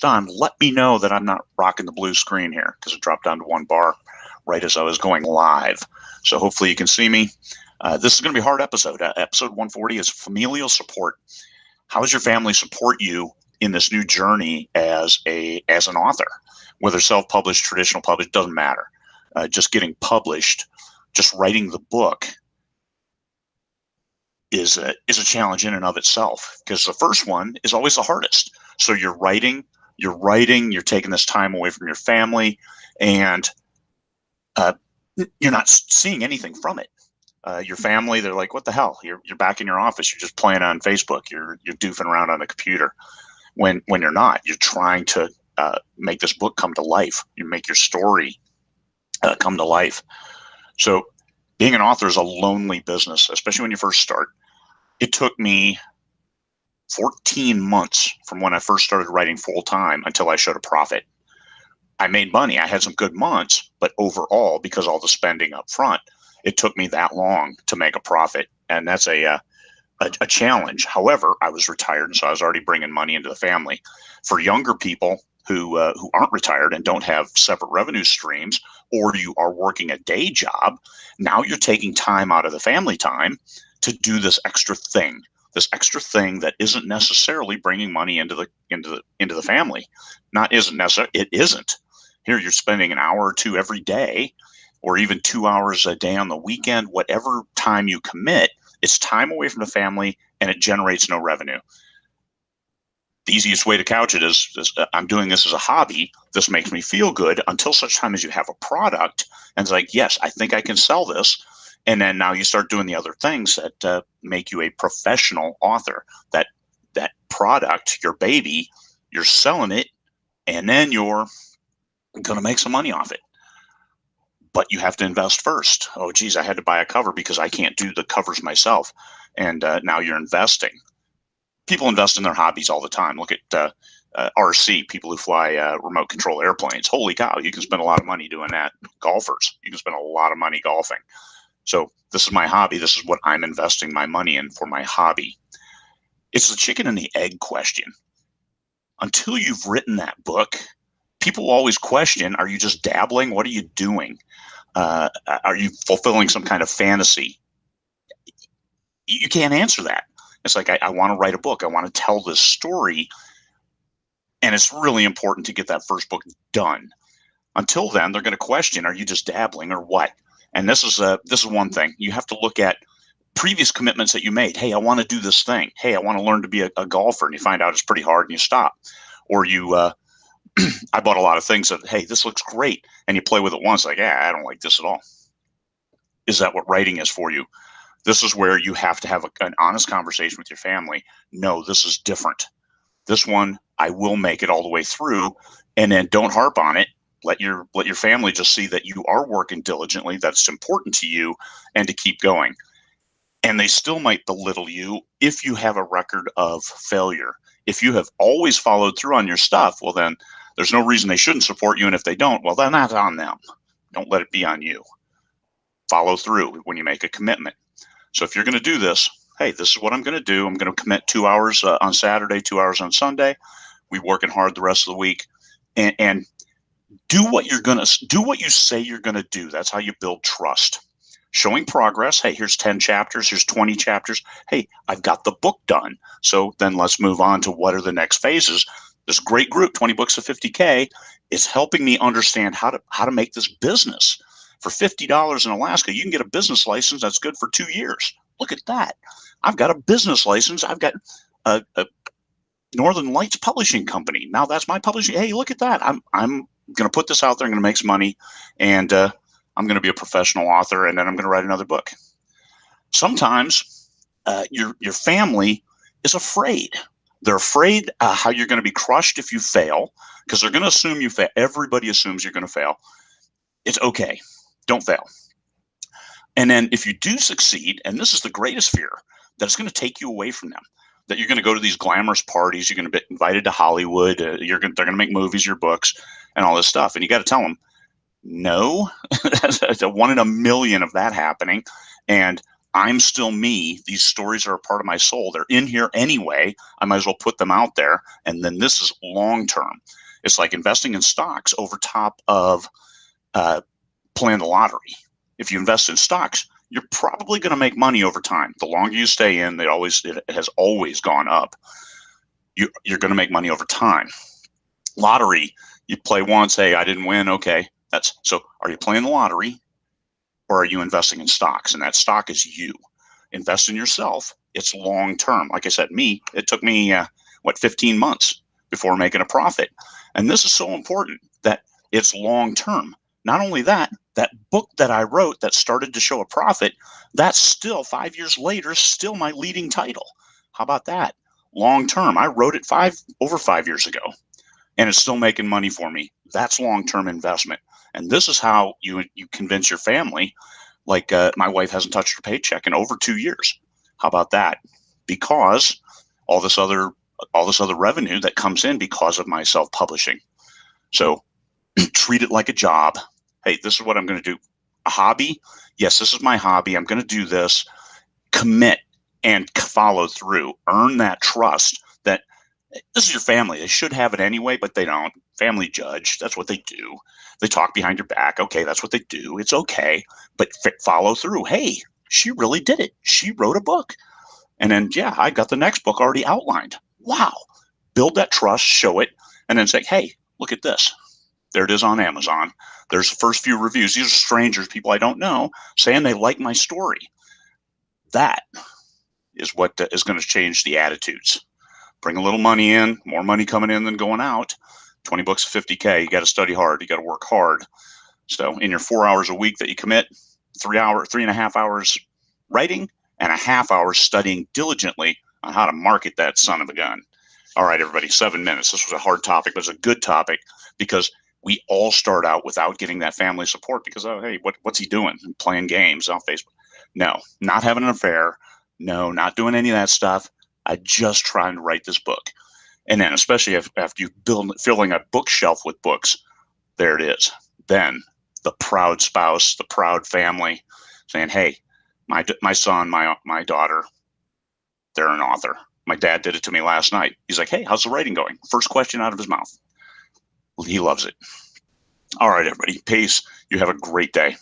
done, let me know that I'm not rocking the blue screen here because it dropped down to 1 bar right as I was going live. So hopefully you can see me. This is going to be a hard episode. Episode 140 is familial support. How does your family support you in this new journey as an author? Whether self-published, traditional published, doesn't matter. Just getting published, just writing the book is a challenge in and of itself, because the first one is always the hardest. So you're writing, you're taking this time away from your family, and you're not seeing anything from it. Your family, they're like, what the hell? You're back in your office. You're just playing on Facebook. You're doofing around on the computer. When you're not, you're trying to make this book come to life. You make your story come to life. So being an author is a lonely business, especially when you first start. It took me 14 months from when I first started writing full time until I showed a profit. I made money. I had some good months, but overall, because all the spending up front, it took me that long to make a profit. And that's a challenge. However, I was retired, and so I was already bringing money into the family. For younger people who aren't retired and don't have separate revenue streams, or you are working a day job, now you're taking time out of the family time to do this extra thing that isn't necessarily bringing money into the family. Not isn't necessary. It isn't. Here you're spending an hour or two every day, or even 2 hours a day on the weekend. Whatever time you commit, it's time away from the family, and it generates no revenue. The easiest way to couch it is I'm doing this as a hobby. This makes me feel good until such time as you have a product, and it's like, yes, I think I can sell this. And then now you start doing the other things that make you a professional author. That product, your baby, you're selling it, and then you're going to make some money off it. But you have to invest first. Oh, geez, I had to buy a cover because I can't do the covers myself. And now you're investing. People invest in their hobbies all the time. Look at RC, people who fly remote control airplanes. Holy cow, you can spend a lot of money doing that. Golfers, you can spend a lot of money golfing. So this is my hobby. This is what I'm investing my money in for my hobby. It's the chicken and the egg question. Until you've written that book, people always question, are you just dabbling? What are you doing? Are you fulfilling some kind of fantasy? You can't answer that. It's like, I want to write a book. I want to tell this story. And it's really important to get that first book done. Until then, they're going to question, are you just dabbling or what? And this is one thing. You have to look at previous commitments that you made. Hey, I want to do this thing. Hey, I want to learn to be a golfer. And you find out it's pretty hard and you stop. Or you, I bought a lot of things that, hey, this looks great. And you play with it once, like, yeah, I don't like this at all. Is that what writing is for you? This is where you have to have an honest conversation with your family. No, this is different. This one, I will make it all the way through. And then don't harp on it. Let your family just see that you are working diligently, that's important to you, and to keep going. And they still might belittle you if you have a record of failure. If you have always followed through on your stuff, well, then there's no reason they shouldn't support you. And if they don't, well, then that's on them. Don't let it be on you. Follow through when you make a commitment. So if you're going to do this, hey, this is what I'm going to do. I'm going to commit 2 hours on Saturday, 2 hours on Sunday. We're working hard the rest of the week. And do what you say you're going to do. That's how you build trust. Showing progress. Hey, here's 10 chapters. Here's 20 chapters. Hey, I've got the book done. So then let's move on to what are the next phases. This great group, 20 books of 50K, is helping me understand how to make this business. For $50 in Alaska, you can get a business license that's good for 2 years. Look at that. I've got a business license. I've got a Northern Lights Publishing Company. Now that's my publishing. Hey, look at that. I'm going to put this out there. I'm going to make some money, and I'm going to be a professional author, and then I'm going to write another book. Sometimes your family is afraid. They're afraid how you're going to be crushed if you fail, because they're going to assume you fail. Everybody assumes you're going to fail. It's okay. Don't fail. And then if you do succeed, and this is the greatest fear, that it's going to take you away from them, that you're going to go to these glamorous parties, you're going to be invited to Hollywood, they're going to make movies, your books, and all this stuff. And you got to tell them, no, that's a 1 in a million of that happening. And I'm still me. These stories are a part of my soul. They're in here anyway. I might as well put them out there. And then this is long term. It's like investing in stocks over top of playing the lottery. If you invest in stocks, you're probably going to make money over time. The longer you stay in, it has always gone up. You're going to make money over time. Lottery, you play once, hey, I didn't win. Okay, so. Are you playing the lottery, or are you investing in stocks? And that stock is you. Invest in yourself. It's long term. Like I said, it took me 15 months before making a profit. And this is so important that it's long term. Not only that book that I wrote that started to show a profit, that's still 5 years later, still my leading title. How about that? Long term. I wrote it over 5 years ago, and it's still making money for me. That's long term investment. And this is how you convince your family. Like my wife hasn't touched her paycheck in over 2 years. How about that? Because all this other revenue that comes in because of my self-publishing. So treat it like a job. Hey, this is what I'm going to do. A hobby? Yes, this is my hobby. I'm going to do this. Commit and follow through. Earn that trust that this is your family. They should have it anyway, but they don't. Family judge. That's what they do. They talk behind your back. Okay, that's what they do. It's okay. But follow through. Hey, she really did it. She wrote a book. And then, yeah, I got the next book already outlined. Wow. Build that trust, show it, and then say, hey, look at this. There it is on Amazon. There's the first few reviews. These are strangers, people I don't know, saying they like my story. That is what is going to change the attitudes. Bring a little money in, more money coming in than going out. 20 books, 50K. You got to study hard. You got to work hard. So in your 4 hours a week that you commit, 3.5 hours writing and a half hour studying diligently on how to market that son of a gun. All right, everybody, 7 minutes. This was a hard topic, but it's a good topic because we all start out without getting that family support because, oh, hey, what's he doing? Playing games on Facebook. No, not having an affair. No, not doing any of that stuff. I just trying to write this book. And then especially after you filling a bookshelf with books, there it is. Then the proud spouse, the proud family saying, hey, my son, my daughter, they're an author. My dad did it to me last night. He's like, hey, how's the writing going? First question out of his mouth. He loves it. All right, everybody. Peace. You have a great day.